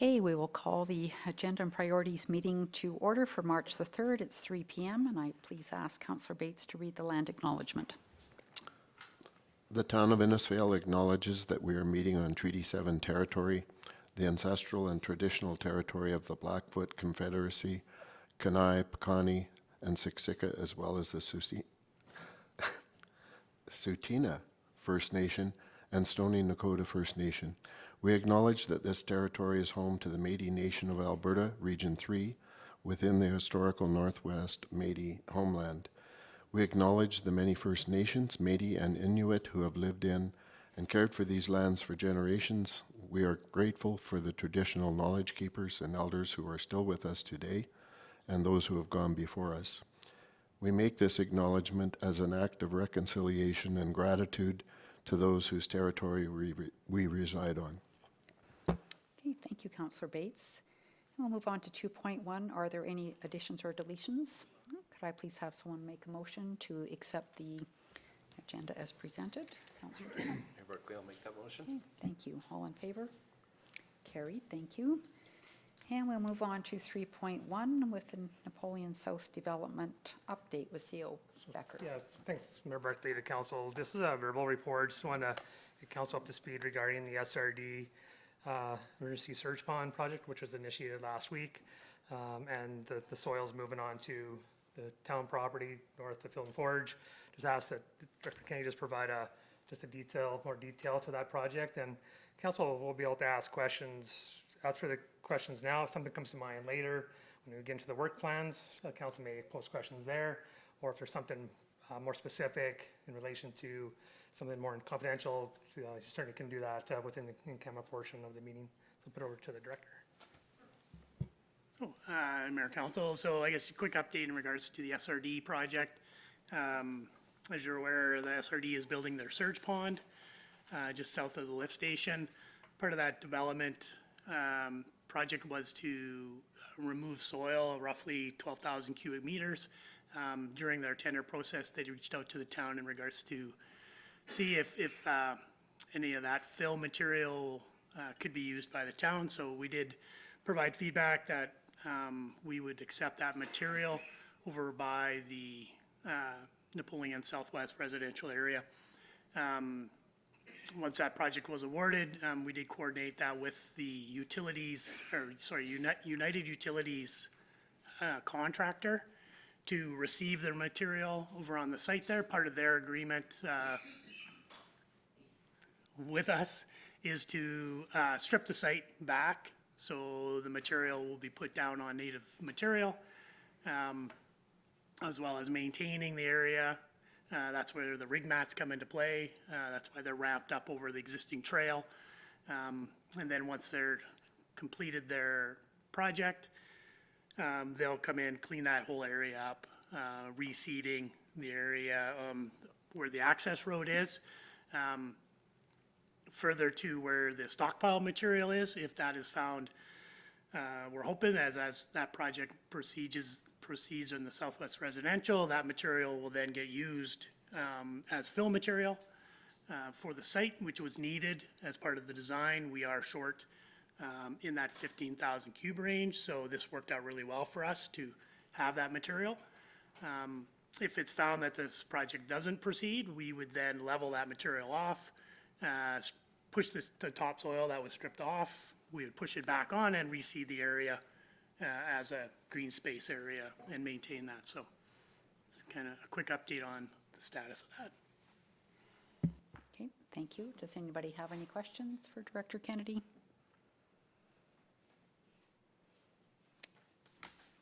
Okay, we will call the Agenda and Priorities meeting to order for March the 3rd. It's 3 p.m. and I please ask Councillor Bates to read the land acknowledgement. The town of Innisfail acknowledges that we are meeting on Treaty 7 territory, the ancestral and traditional territory of the Blackfoot Confederacy, Kainai, Piikani, and Siksika, as well as the Tsuut'ina First Nation and Stoney Nakoda First Nation. We acknowledge that this territory is home to the Métis Nation of Alberta, Region 3, within the historical Northwest Métis homeland. We acknowledge the many First Nations, Métis, and Inuit who have lived in and cared for these lands for generations. We are grateful for the traditional knowledge keepers and elders who are still with us today and those who have gone before us. We make this acknowledgement as an act of reconciliation and gratitude to those whose territory we reside on. Okay, thank you, Councillor Bates. And we'll move on to 2.1. Are there any additions or deletions? Could I please have someone make a motion to accept the agenda as presented? Councillor Dunham. Barclay, I'll make that motion. Okay, thank you. All in favor? Carried. Thank you. And we'll move on to 3.1 with the Napoleon South Development update with CO Becker. Yeah, thanks, Mayor Barclay, to Council. This is a verbal report. Just want to get Council up to speed regarding the SRD emergency surge pond project, which was initiated last week, and the soil's moving on to the town property north of Film Forge. Just ask that Director Kennedy just provide more detail to that project, and Council will be able to ask questions. Ask for the questions now. If something comes to mind later, when we get into the work plans, Council may post questions there, or if there's something more specific in relation to something more confidential, you certainly can do that within the in-camera portion of the meeting. So put it over to the Director. So, Mayor Council, so I guess a quick update in regards to the SRD project. As you're aware, the SRD is building their surge pond just south of the lift station. Part of that development project was to remove soil, roughly 12,000 cubic meters. During their tender process, they reached out to the town in regards to see if any of that fill material could be used by the town. So we did provide feedback that we would accept that material over by the Napoleon Southwest residential area. Once that project was awarded, we did coordinate that with the utilities, United Utilities contractor to receive their material over on the site there. Part of their agreement with us is to strip the site back, so the material will be put down on native material, as well as maintaining the area. That's where the rig mats come into play. That's why they're ramped up over the existing trail. And then once they're completed their project, they'll come in, clean that whole area up, reseeding the area where the access road is, further to where the stockpile material is. If that is found, we're hoping as that project proceeds in the Southwest Residential, that material will then get used as fill material for the site, which was needed as part of the design. We are short in that 15,000 cube range, so this worked out really well for us to have that material. If it's found that this project doesn't proceed, we would then level that material off, push the topsoil that was stripped off. We would push it back on and reseed the area as a green space area and maintain that. So it's kind of a quick update on the status of that. Okay, thank you. Does anybody have any questions for Director Kennedy?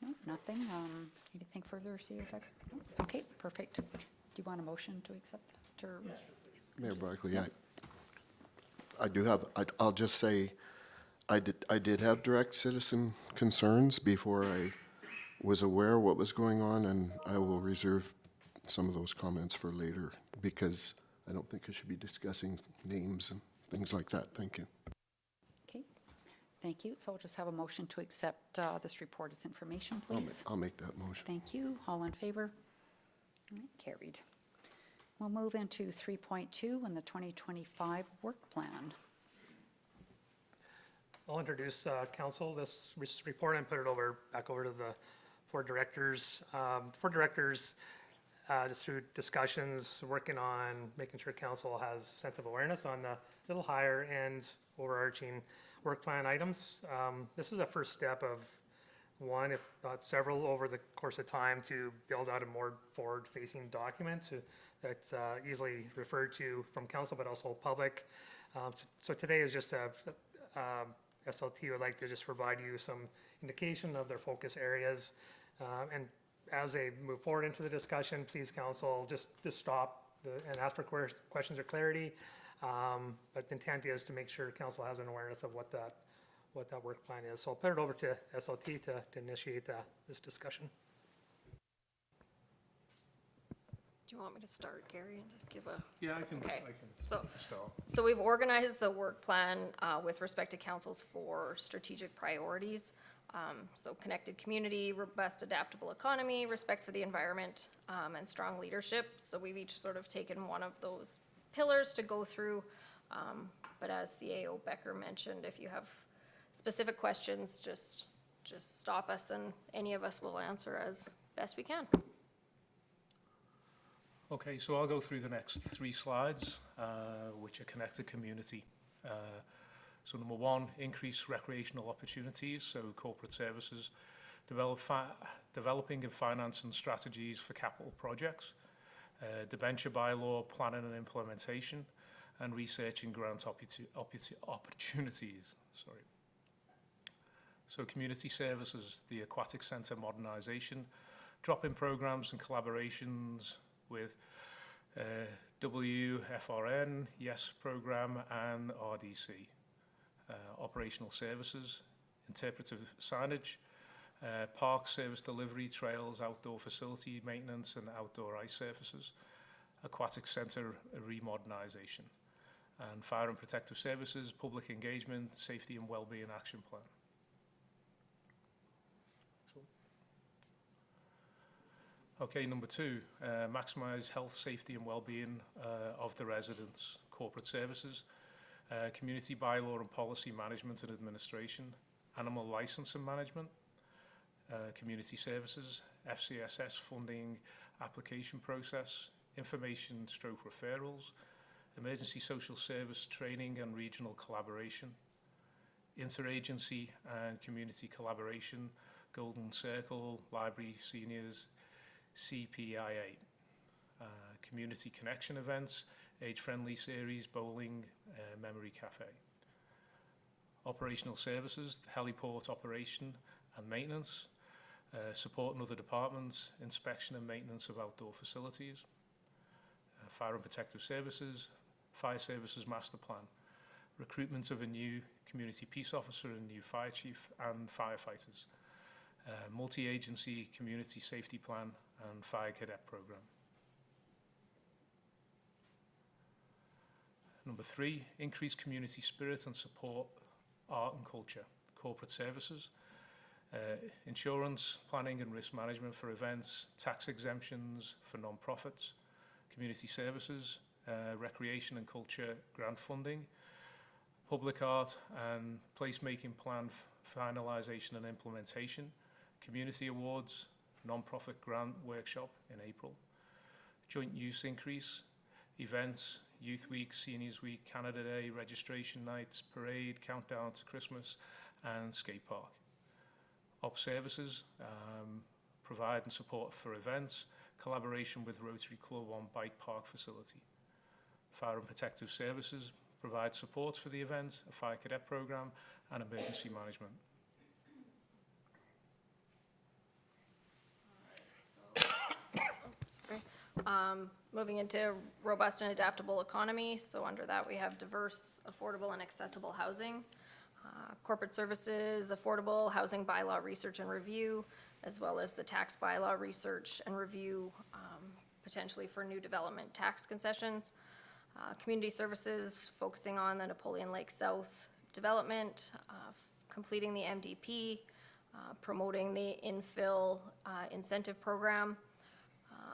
No, nothing. Anything further, CO Becker? No? Okay, perfect. Do you want a motion to accept that? Or Mayor Barclay, I do have, I'll just say, I did have direct citizen concerns before I was aware what was going on, and I will reserve some of those comments for later because I don't think I should be discussing names and things like that. Thank you. okay, thank you. So I'll just have a motion to accept this report as information, please. I'll make that motion. Thank you. All in favor? All right, carried. We'll move into 3.2 and the 2025 work plan. I'll introduce council this report and put it back over to the four directors. Four directors, just through discussions, working on making sure council has sense of awareness on the little higher end overarching work plan items. This is the first step of one, if not several, over the course of time to build out a more forward-facing document that's easily referred to from council, but also public. So today is just SLT would like to just provide you some indication of their focus areas. And as they move forward into the discussion, please council, just stop and ask for questions or clarity. But the intent is to make sure council has an awareness of what that work plan is. So I'll put it over to SLT to initiate this discussion. Do you want me to start, Gary, and just give a? Yeah, I can. Okay. I can So- start. So we've organized the work plan with respect to council's 4 strategic priorities. So connected community, robust adaptable economy, respect for the environment, and strong leadership. So we've each sort of taken one of those pillars to go through. But as CAO Becker mentioned, if you have specific questions, just stop us and any of us will answer as best we can. Okay, so I'll go through the next 3 slides, which are connected community. So number 1, increase recreational opportunities. So corporate services, developing and financing strategies for capital projects, debenture bylaw planning and implementation, and research and grant opportunities. Sorry. So community services, the aquatic centre modernisation, drop-in programmes and collaborations with WFRN, YES programme and RDC. Operational services, interpretive signage, park service delivery, trails, outdoor facility maintenance and outdoor ice surfaces, aquatic centre remodernisation, and fire and protective services, public engagement, safety and wellbeing action plan. Okay, number 2, maximise health, safety and wellbeing of the residents, corporate services, community bylaw and policy management and administration, animal licence and management, community services, FCSS funding application process, information stroke referrals, emergency social service training and regional collaboration, interagency and community collaboration, Golden Circle, Library Seniors, CPIA, community connection events, age-friendly series, bowling, memory cafe. Operational services, heliport operation and maintenance, support in other departments, inspection and maintenance of outdoor facilities, fire and protective services, fire services master plan, recruitment of a new community peace officer and new fire chief and firefighters, multi-agency community safety plan and fire cadet program. Number 3, increase community spirit and support art and culture, corporate services, insurance, planning and risk management for events, tax exemptions for non-profits, community services, recreation and culture grant funding, public art and placemaking plan finalisation and implementation, community awards, non-profit grant workshop in April, joint use increase, events, Youth Week, Seniors Week, Canada Day, registration nights, parade, countdown to Christmas, and skate park. Op services, provide and support for events, collaboration with Rotary Club on bike park facility. Fire and protective services, provide support for the event, a fire cadet program, and emergency management. Moving into robust and adaptable economy. So under that, we have diverse, affordable, and accessible housing. Corporate services, affordable housing bylaw research and review, as well as the tax bylaw research and review, potentially for new development tax concessions. Community services, focusing on the Napoleon South Development, completing the MDP, promoting the infill incentive program,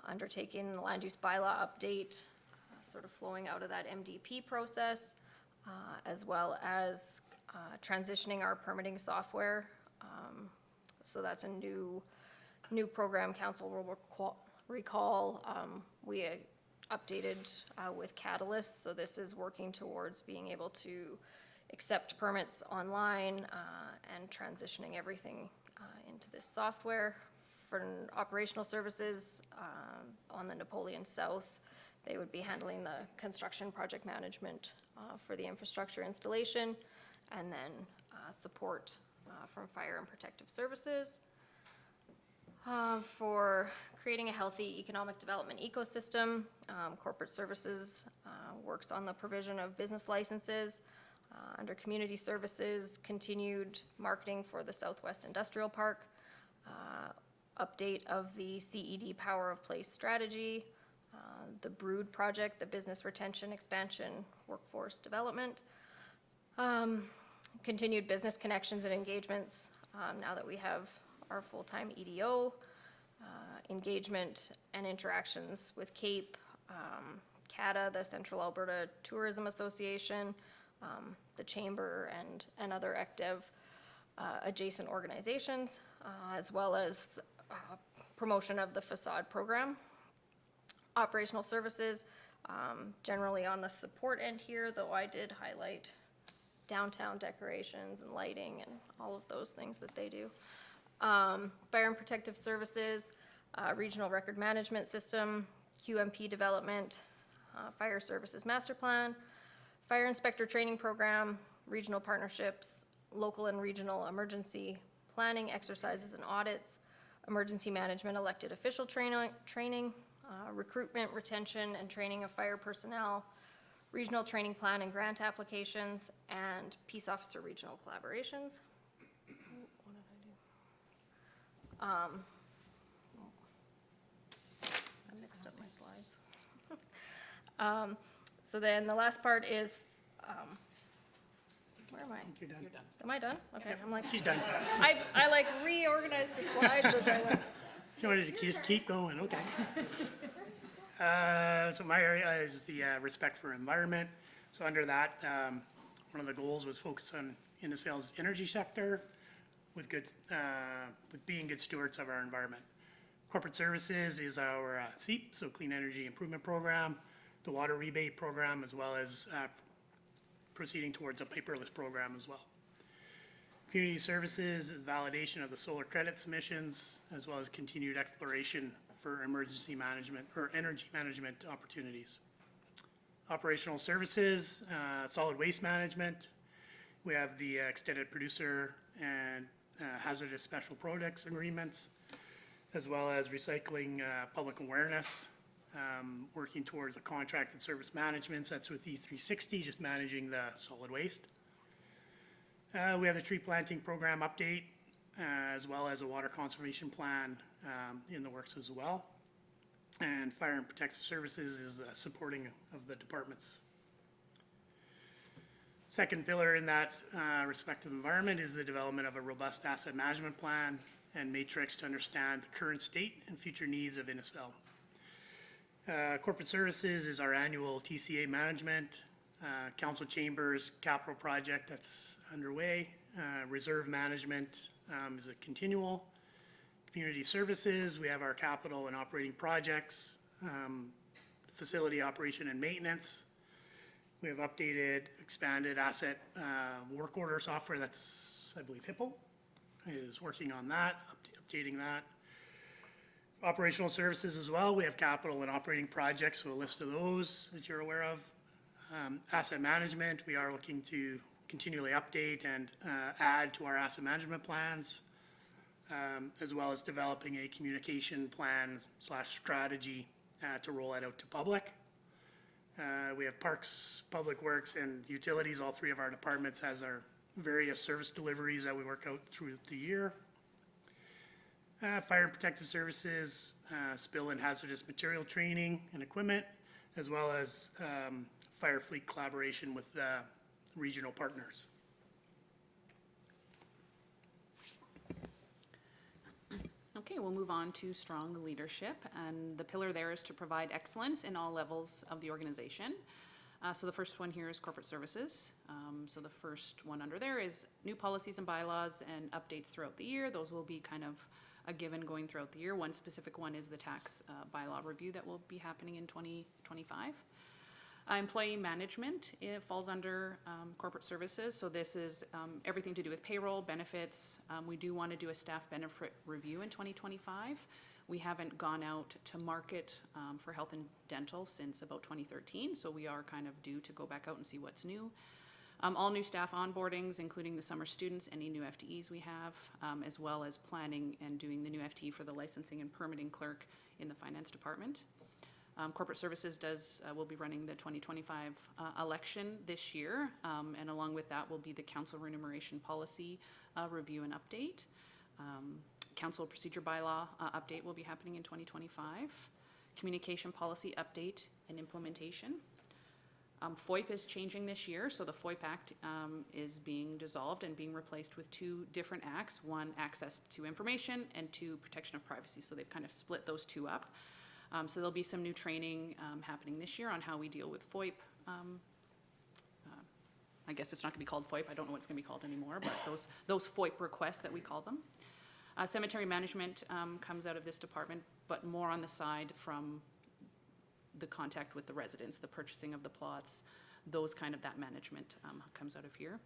undertaking the land use bylaw update, sort of flowing out of that MDP process, as well as transitioning our permitting software. So that's a new program council will recall. We updated with Catalyst, so this is working towards being able to accept permits online and transitioning everything into this software. For operational services on the Napoleon South, they would be handling the construction project management for the infrastructure installation, and then support from fire and protective services. For creating a healthy economic development ecosystem, corporate services works on the provision of business licenses. Under community services, continued marketing for the Southwest Industrial Park, update of the CED Power of Place strategy, the Brood project, the business retention, expansion, workforce development, continued business connections and engagements now that we have our full-time EDO, engagement and interactions with CAPE, CATA, the Central Alberta Tourism Association, the Chamber and other ECDEV adjacent organizations, as well as promotion of the facade program. Operational services, generally on the support end here, though I did highlight downtown decorations and lighting and all of those things that they do. Fire and protective services, regional record management system, QMP development, fire services master plan, fire inspector training program, regional partnerships, local and regional emergency planning exercises and audits, emergency management elected official training, recruitment, retention, and training of fire personnel, regional training plan and grant applications, and peace officer regional collaborations. What did I do? I mixed up my slides. So then the last part is, where am I? I think you're done. Am I done? Okay, I'm like, She's done. I like reorganized the slides as I went. She wanted to just keep going, okay. So my area is the respect for environment. So under that, one of the goals was focus on Innisfail's energy sector with being good stewards of our environment. Corporate services is our CEAP, so Clean Energy Improvement Program, the water rebate program, as well as proceeding towards a paperless program as well. Community services is validation of the solar credit submissions, as well as continued exploration for emergency management or energy management opportunities. Operational services, solid waste management. We have the extended producer and hazardous special products agreements, as well as recycling public awareness, working towards a contracted service management. That's with E360, just managing the solid waste. We have the tree planting program update, as well as a water conservation plan in the works as well. And fire and protective services is supporting of the departments. Second pillar in that respective environment is the development of a robust asset management plan and matrix to understand the current state and future needs of Innisfail. Corporate services is our annual TCA management, council chambers capital project that's underway, reserve management is a continual. Community services, we have our capital and operating projects, facility operation and maintenance. We have updated, expanded asset work order software that's, I believe, HIPPO is working on that, updating that. Operational services as well, we have capital and operating projects, so a list of those that you're aware of. Asset management, we are looking to continually update and add to our asset management plans, as well as developing a communication plan / strategy to roll it out to public. We have parks, public works, and utilities. All three of our departments has our various service deliveries that we work out through the year. Fire and protective services, spill and hazardous material training and equipment, as well as fire fleet collaboration with regional partners. Okay, we'll move on to strong leadership, and the pillar there is to provide excellence in all levels of the organization. So the first one here is corporate services. So the first one under there is new policies and bylaws and updates throughout the year. Those will be kind of a given going throughout the year. One specific one is the tax bylaw review that will be happening in 2025. Employee management, it falls under corporate services. So this is everything to do with payroll, benefits. We do want to do a staff benefit review in 2025. We haven't gone out to market for health and dental since about 2013. So we are kind of due to go back out and see what's new. All new staff onboardings, including the summer students, any new FTEs we have, as well as planning and doing the new FTE for the licensing and permitting clerk in the finance department. Corporate Services will be running the 2025 election this year, and along with that will be the council remuneration policy review and update. Council procedure bylaw update will be happening in 2025. Communication policy update and implementation. FOIP is changing this year, so the FOIP Act is being dissolved and being replaced with two different acts, one access to information and two protection of privacy. So they've kind of split those two up. So there'll be some new training happening this year on how we deal with FOIP. I guess it's not going to be called FOIP. I don't know what it's going to be called anymore, but those FOIP requests that we call them. Cemetery management comes out of this department, but more on the side from the contact with the residents, the purchasing of the plots, that management comes out of here.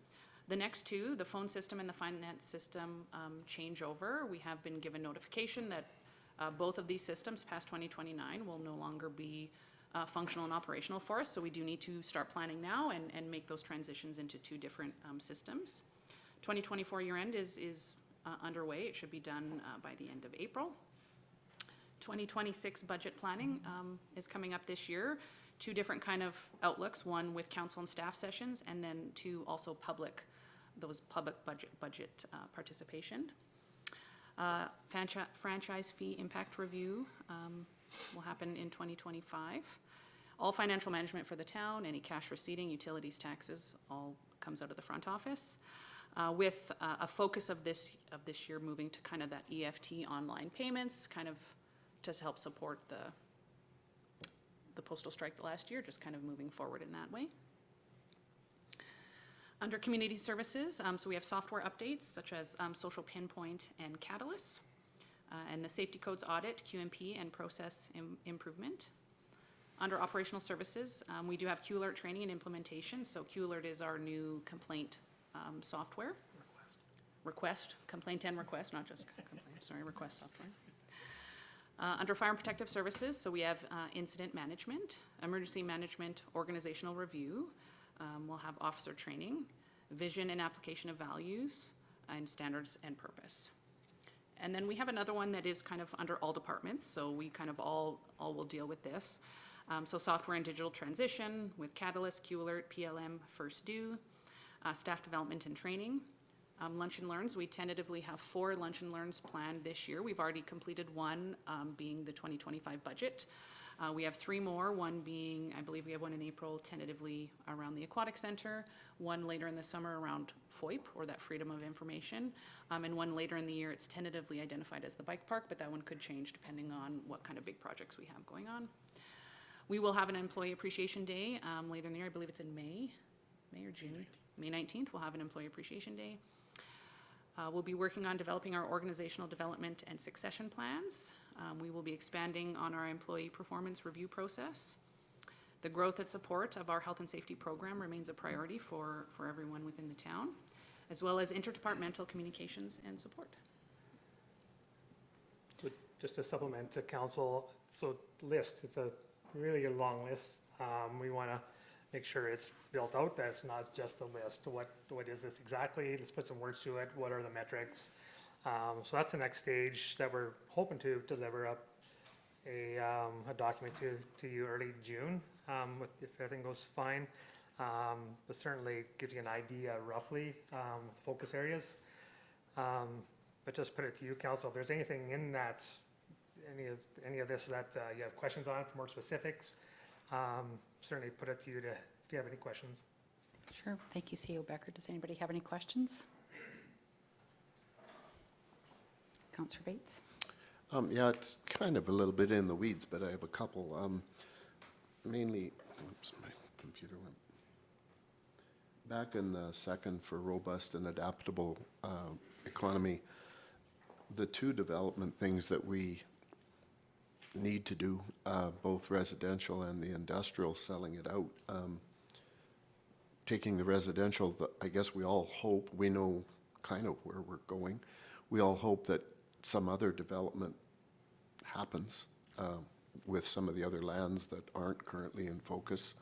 The next two, the phone system and the finance system change over. We have been given notification that both of these systems past 2029 will no longer be functional and operational for us, so we do need to start planning now and make those transitions into two different systems. 2024 year end is underway. It should be done by the end of April. 2026 budget planning is coming up this year. Two different kind of outlooks, one with council and staff sessions, and then two also public budget participation. Franchise fee impact review will happen in 2025. All financial management for the town, any cash receipting, utilities, taxes, all comes out of the front office. With a focus of this year moving to kind of that EFT online payments, kind of to help support the postal strike last year, just kind of moving forward in that way. Under community services, so we have software updates such as Social Pinpoint and Catalyst, and the safety codes audit, QMP, and process improvement. Under operational services, we do have QAlert training and implementation. So QAlert is our new complaint software. Complaint and request, not just complaint, sorry, request software. Under fire and protective services, so we have incident management, emergency management, organizational review. We'll have officer training, vision and application of values, and standards and purpose. And then we have another one that is kind of under all departments, so we kind of all will deal with this. So software and digital transition with Catalyst, QAlert, PLM, First Due, staff development and training. Lunch and Learns, we tentatively have 4 Lunch and Learns planned this year. We've already completed one, being the 2025 budget. We have 3 more, one being, I believe we have one in April tentatively around the Aquatic Center, one later in the summer around FOIP, or that Freedom of Information, and one later in the year it's tentatively identified as the Bike Park, but that one could change depending on what kind of big projects we have going on. We will have an Employee Appreciation Day later in the year. I believe it's in May or June. May 19th, we'll have an Employee Appreciation Day. We'll be working on developing our organizational development and succession plans. We will be expanding on our employee performance review process. The growth and support of our health and safety program remains a priority for everyone within the town, as well as interdepartmental communications and support. So just to supplement to council, so list, it's a really long list. We want to make sure it's built out, that it's not just a list. What is this exactly? Let's put some words to it. What are the metrics? So that's the next stage that we're hoping to deliver up a document to you early June, if everything goes fine. But certainly gives you an idea roughly, focus areas. But just put it to you, council, if there's anything in that, any of this that you have questions on for more specifics, certainly put it to you if you have any questions. Sure. Thank you, CEO Becker. Does anybody have any questions? Councillor Bates. Yeah, it's kind of a little bit in the weeds, but I have a couple. Mainly, oops, my computer went. Back in the second for robust and adaptable economy, the two development things that we need to do, both residential and the industrial, selling it out. Taking the residential, I guess we all hope, we know kind of where we're going. We all hope that some other development happens with some of the other lands that aren't currently in focus.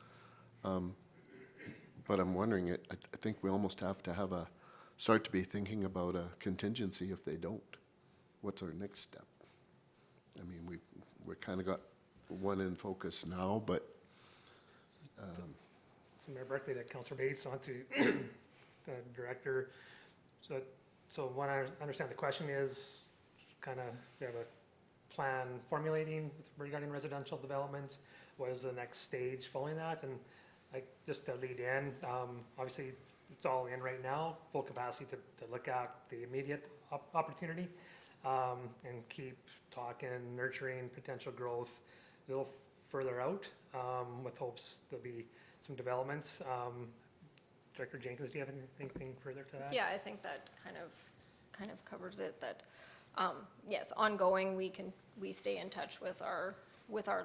But I'm wondering, I think we almost have to start to be thinking about a contingency if they don't. What's our next step? I mean, we've kind of got one in focus now, but So Mayor Barclay, to Councillor Bates, on to the director. So what I understand the question is, kind of, we have a plan formulating regarding residential developments. What is the next stage following that? And just to lead in, obviously it's all in right now, full capacity to look at the immediate opportunity and keep talking, nurturing potential growth a little further out with hopes there'll be some developments. Director Jenkins, do you have anything further to that? Yeah, I think that kind of covers it, that, yes, ongoing, we stay in touch with our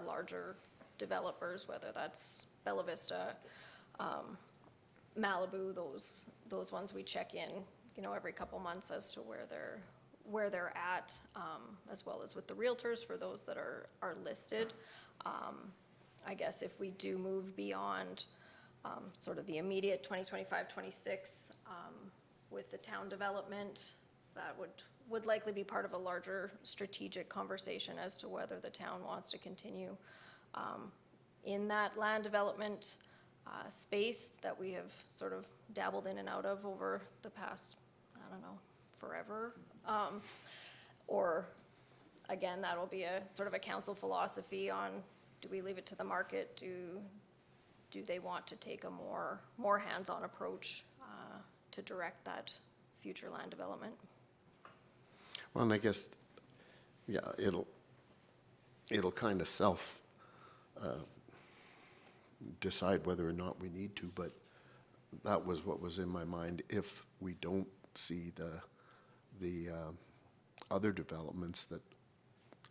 larger developers, whether that's Bella Vista, Malibu, those ones we check in, every couple months as to where they're at, as well as with the realtors for those that are listed. I guess if we do move beyond sort of the immediate 2025-26 with the town development, that would likely be part of a larger strategic conversation as to whether the town wants to continue in that land development space that we have sort of dabbled in and out of over the past, I don't know, forever. Or again, that'll be a sort of a council philosophy on, do we leave it to the market? Do they want to take a more hands-on approach to direct that future land development? well, and I guess, yeah, it'll kind of decide whether or not we need to, but that was what was in my mind. If we don't see the other developments that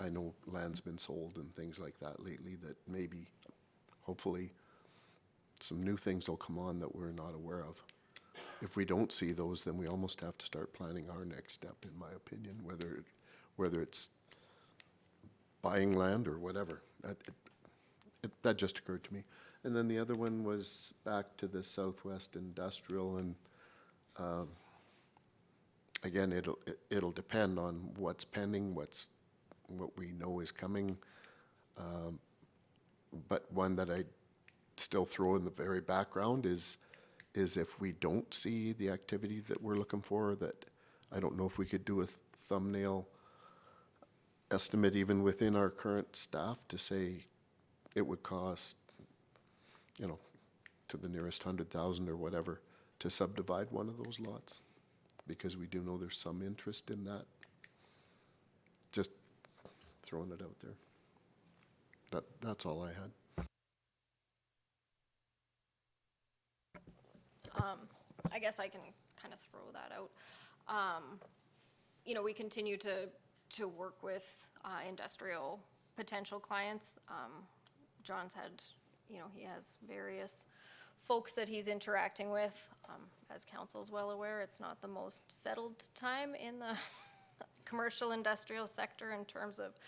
I know land's been sold and things like that lately, that maybe, hopefully, some new things will come on that we're not aware of. If we don't see those, then we almost have to start planning our next step, in my opinion, whether it's buying land or whatever. That just occurred to me. And then the other one was back to the Southwest Industrial, and again, it'll depend on what's pending, what we know is coming. But one that I still throw in the very background is if we don't see the activity that we're looking for, that I don't know if we could do a thumbnail estimate even within our current staff to say it would cost, to the nearest 100,000 or whatever to subdivide one of those lots, because we do know there's some interest in that. Just throwing it out there. That's all I had. I guess I can kind of throw that out. We continue to work with industrial potential clients. John's had, he has various folks that he's interacting with. As council's well aware, it's not the most settled time in the commercial industrial sector in terms of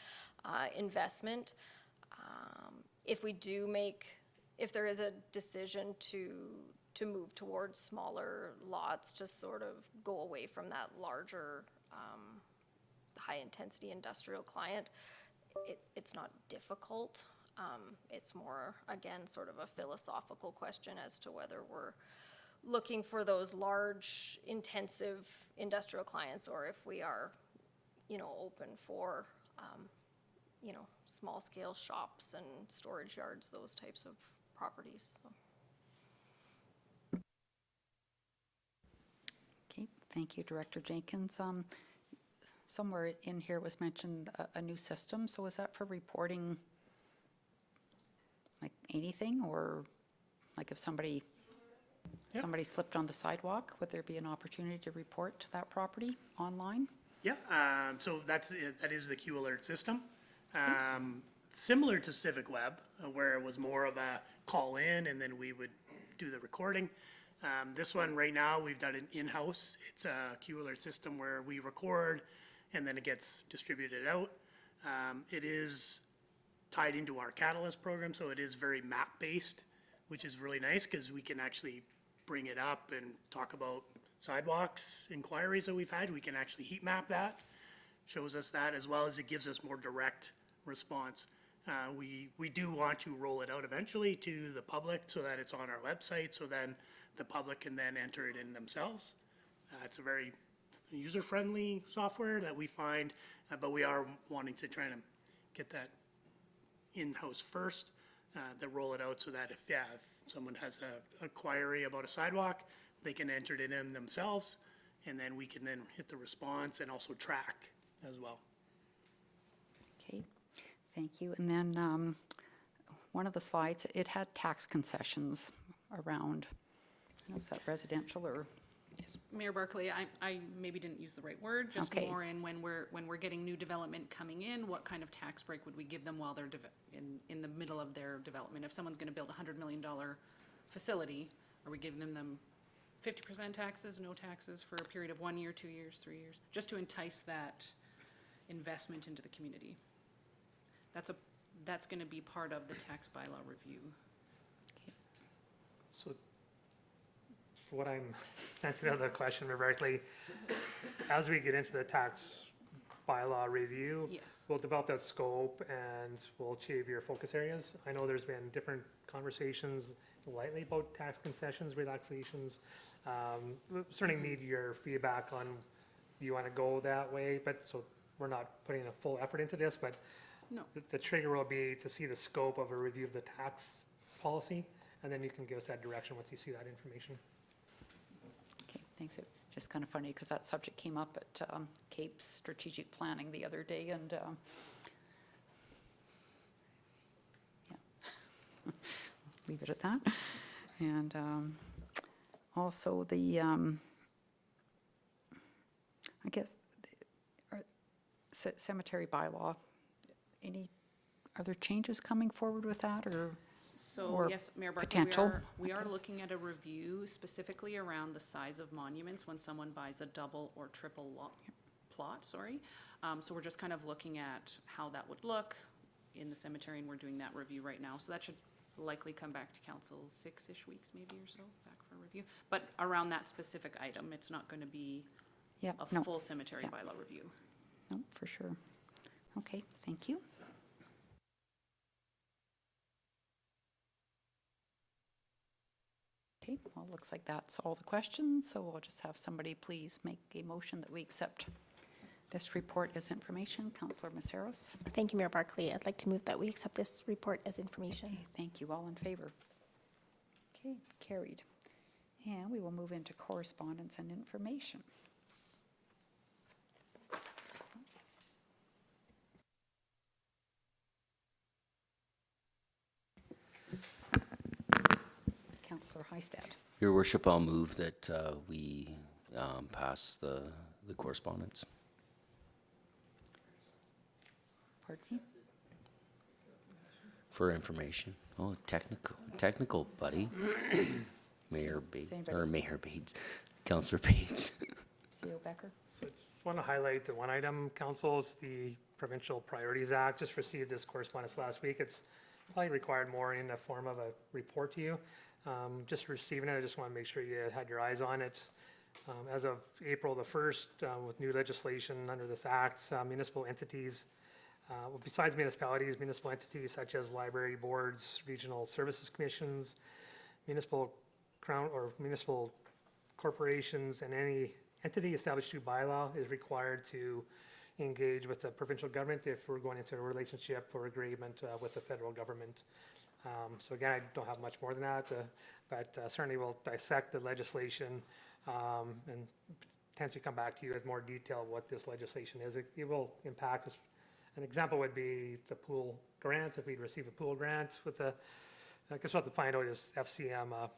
investment. If there is a decision to move towards smaller lots, to sort of go away from that larger high-intensity industrial client, it's not difficult. It's more, again, sort of a philosophical question as to whether we're looking for those large, intensive industrial clients, or if we are, open for, small-scale shops and storage yards, those types of properties. So. Okay, thank you, Director Jenkins. Somewhere in here was mentioned a new system, so is that for reporting like anything, or Like if somebody slipped on the sidewalk, would there be an opportunity to report to that property online? Yeah, so that is the Q alert system. Similar to Civic Web, where it was more of a call in and then we would do the recording. This one right now, we've done it in-house. It's a Q alert system where we record and then it gets distributed out. It is tied into our Catalyst program, so it is very map-based, which is really nice because we can actually bring it up and talk about sidewalks inquiries that we've had. We can actually heat map that, shows us that, as well as it gives us more direct response. We do want to roll it out eventually to the public so that it's on our website, so then the public can then enter it in themselves. It's a very user-friendly software that we find, but we are wanting to try to get that in-house first, then roll it out so that if someone has a query about a sidewalk, they can enter it in themselves, and then we can then hit the response and also track as well. Okay, thank you. And then one of the slides, it had tax concessions around. Was that residential or? Yes, Mayor Barclay, I maybe didn't use the right word, just Okay. more in when we're getting new development coming in, what kind of tax break would we give them while they're in the middle of their development? If someone's gonna build a $100 million facility, are we giving them 50% taxes, no taxes for a period of 1 year, 2 years, 3 years? Just to entice that investment into the community. That's gonna be part of the tax bylaw review. So what I'm sensing out of the question, Barclay, as we get into the tax bylaw review, Yes. we'll develop that scope and we'll achieve your focus areas. I know there's been different conversations lightly about tax concessions, relaxations. Certainly need your feedback on you want to go that way, but so we're not putting a full effort into this, but No. the trigger will be to see the scope of a review of the tax policy, and then you can give us that direction once you see that information. Okay, thanks. It's just kind of funny because that subject came up at Cape's strategic planning the other day, and yeah, leave it at that. And also the, I guess, cemetery bylaw. Are there changes coming forward with that, or? So, Or yes, Mayor Barclay, potential, we I are guess. looking at a review specifically around the size of monuments when someone buys a double or triple plot, sorry. So we're just kind of looking at how that would look in the cemetery, and we're doing that review right now. So that should likely come back to council 6-ish weeks maybe or so, back for review. But around that specific item, it's not gonna be Yeah, a no, full cemetery Yeah. bylaw review. no, for sure. Okay, thank you. Okay, well, looks like that's all the questions, so we'll just have somebody please make a motion that we accept this report as information. Councillor Messaros. Thank you, Mayor Barclay. I'd like to move that we accept this report as information. Okay, thank you. All in favor? Okay, carried. And we will move into correspondence and information. Oops. Councillor Heistad. Your Worship, I'll move that we pass the correspondence. Pardon me? For information. Oh, technical, buddy. Mayor Bates, anybody- or Mayor Bates, Councillor Bates. CO Becker? So I just want to highlight the one item, Council, it's the Provincial Priorities Act. Just received this correspondence last week. It's probably required more in the form of a report to you. Just receiving it, I just want to make sure you had your eyes on it. As of April the 1st, with new legislation under this act, municipal entities, well, besides municipalities, municipal entities such as library boards, regional services commissions, municipal crown or municipal corporations, and any entity established through bylaw is required to engage with the provincial government if we're going into a relationship or agreement with the federal government. So again, I don't have much more than that, but certainly we'll dissect the legislation and potentially come back to you with more detail what this legislation is. It will impact us. An example would be the pool grant. If we'd receive a pool grant with a I guess we'll have to find out is FCM a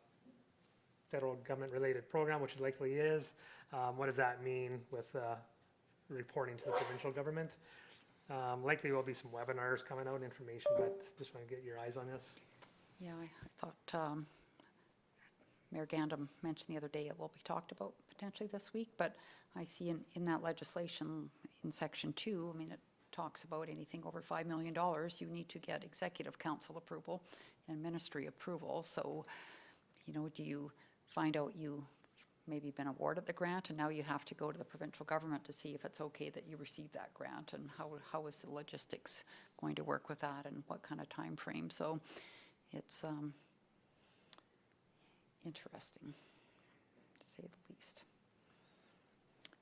federal government-related program, which it likely is. What does that mean with reporting to the provincial government? Likely will be some webinars coming out, information, but just want to get your eyes on this. Yeah, I thought Mayor Gandam mentioned the other day it will be talked about potentially this week, but I see in that legislation in section 2, I mean, it talks about anything over $5 million, you need to get executive council approval and ministry approval. So, you know, do you find out you maybe been awarded the grant and now you have to go to the provincial government to see if it's okay that you receive that grant, and how is the logistics going to work with that, and what kind of time frame? So it's interesting, to say the least.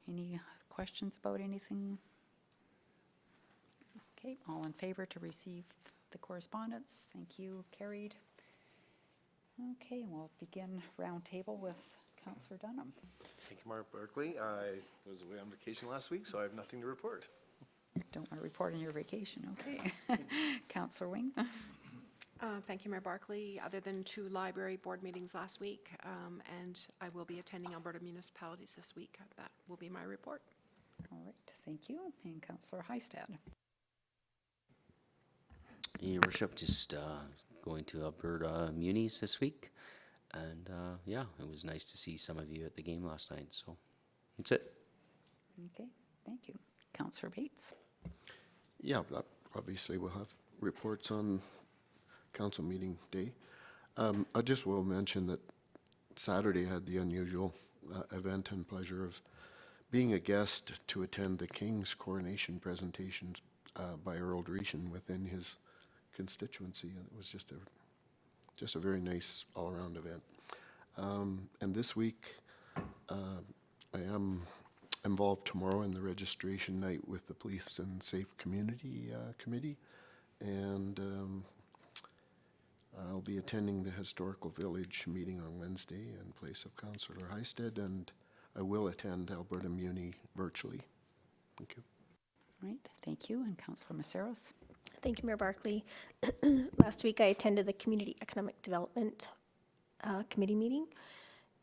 Any questions about anything? Okay, all in favor to receive the correspondence? Thank you. Carried. Okay, we'll begin roundtable with Councillor Dunham. Thank you, Mark Barclay. I was away on vacation last week, so I have nothing to report. Don't want to report on your vacation, okay. Councillor Wing. Thank you, Mayor Barclay. Other than 2 library board meetings last week, and I will be attending Alberta municipalities this week. That will be my report. All right, thank you. And Councillor Heistad. Your worship, just going to Alberta Munis this week, and yeah, it was nice to see some of you at the game last night, so that's it. Okay, thank you. Councillor Bates. Yeah, obviously we'll have reports on council meeting day. I just will mention that Saturday I had the unusual event and pleasure of being a guest to attend the King's coronation presentation by Earl Dreeshen within his constituency, and it was just a very nice all-around event. And this week I am involved tomorrow in the registration night with the Police and Safe Community Committee, and I'll be attending the Historical Village meeting on Wednesday in place of Councillor Heistad, and I will attend Alberta Muni virtually. Thank you. All right, thank you. And Councillor Messaros. Thank you, Mayor Barclay. Last week I attended the Community Economic Development Committee meeting,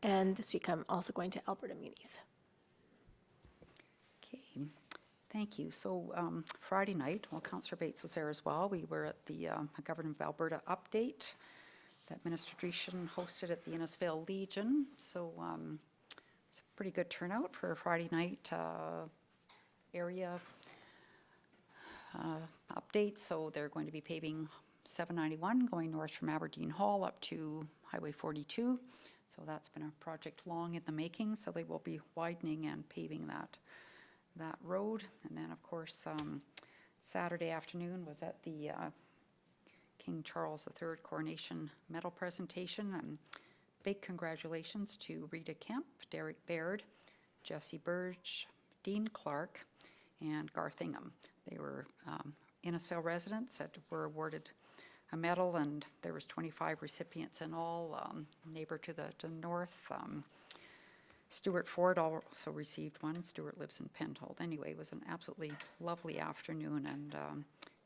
and this week I'm also going to Alberta Munis. Okay, thank you. So Friday night, well, Councillor Bates was there as well. We were at the Government of Alberta update that Minister Dreeshen hosted at the Innisfail Legion. So it's a pretty good turnout for a Friday night area update. So they're going to be paving 791 going north from Aberdeen Hall up to Highway 42. So that's been a project long in the making. So they will be widening and paving that road. And then of course Saturday afternoon was at the King Charles III coronation medal presentation, and big congratulations to Rita Kemp, Derek Baird, Jesse Burge, Dean Clark, and Garth Ingham. They were Innisfail residents that were awarded a medal, and there was 25 recipients in all. Neighbor to the north, Stuart Ford also received one. Stuart lives in Penhold. Anyway, it was an absolutely lovely afternoon, and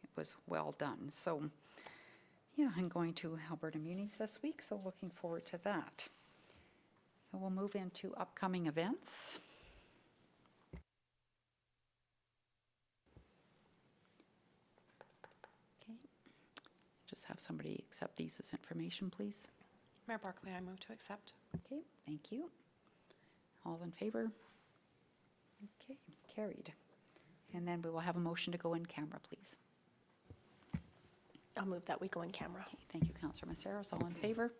it was well done. So yeah, I'm going to Alberta Munis this week, so looking forward to that. So we'll move into upcoming events. Okay, just have somebody accept these as information, please. Mayor Barclay, I move to accept. Okay, thank you. All in favor? Okay, carried. And then we will have a motion to go in camera, please. I'll move that we go in camera. Okay, thank you, Councillor Messaros. All in favor?